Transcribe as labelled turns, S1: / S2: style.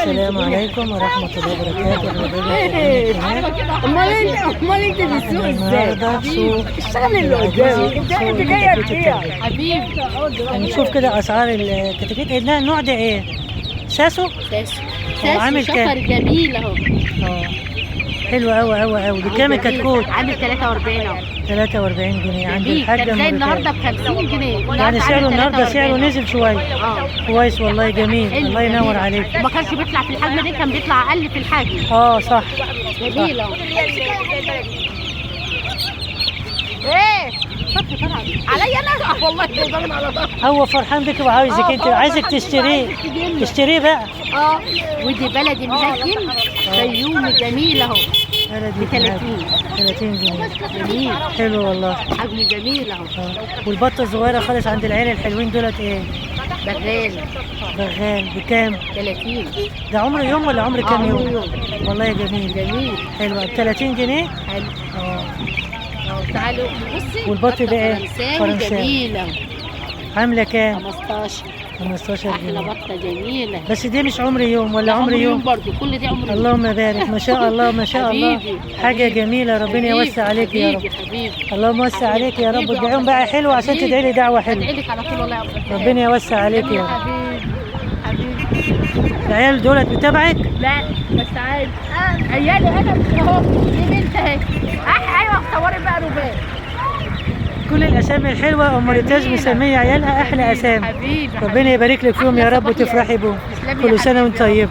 S1: السلام عليكم ورحمة الله وبركاته.
S2: امال انت بتسوق ازاي؟
S1: النهارده سوق
S2: الشغل اللي قدامك انت جايه فيها
S1: حبيبي. هنشوف كده اسعار الكتاكيت. النوع ده ايه؟ ساسو؟ عامل
S3: شفر
S1: كام؟
S3: جميل اهو.
S1: حلو قوي قوي قوي. بكام الكتكوت؟
S3: عامل 43 اهو.
S1: 43 جنيه عند الحاجة
S3: كان زي النهارده
S1: مرتاح.
S3: ب 50 جنيه.
S1: يعني سعره النهارده سعره نزل شوية. كويس والله، جميل. الله ينور عليك.
S3: وما كانش بيطلع في الحجم دي، كان بيطلع اقل في الحجم.
S1: صح.
S3: جميل اهو. ايه عليا انا والله ضامن على ضهري.
S1: هو فرحان بك وعايزك انت، عايزك تشتريه بقى.
S3: ودي بلدي مهجن فيومي جميل اهو.
S1: بلدي
S3: ب 30
S1: جنيه.
S3: جميل.
S1: حلو والله.
S3: حجم جميل اهو.
S1: والبطه الصغيره خالص عند العيال الحلوين دولت ايه؟
S3: بغال
S1: بكام؟
S3: 30.
S1: ده عمر يوم ولا عمر كام يوم؟ والله جميل. حلو. ب 30 جنيه.
S3: حلو. تعالوا بصي.
S1: والبط ده ايه؟
S3: فرنساوي جميل اهو.
S1: عامله كام؟
S3: 15
S1: جنيه.
S3: احلى بطه جميله.
S1: بس دي مش عمر يوم ولا عمر يوم
S3: برضه، كل دي عمر يوم.
S1: اللهم بارك، ما شاء الله ما شاء الله. حاجه جميله، ربنا يوسع عليك يا رب.
S3: حبيبي.
S1: اللهم وسع عليك يا رب. ادعيهم بقى حلوه عشان تدعي لي دعوه حلوه.
S3: ادعي لك على طول والله يا رب.
S1: ربنا يوسع عليك يا رب.
S3: حبيبي.
S1: العيال دولت بتابعك؟
S3: لا بس عادي. عيالي انا اهو. دي بنت اهي. ايوه صوري بقى رباط.
S1: كل الاسامي الحلوه ام ريتاج مسميه عيالها احلى اسامي.
S3: حبيبي.
S1: ربنا يبارك لك فيهم يا رب وتفرحي بهم. كل سنه وانت طيب.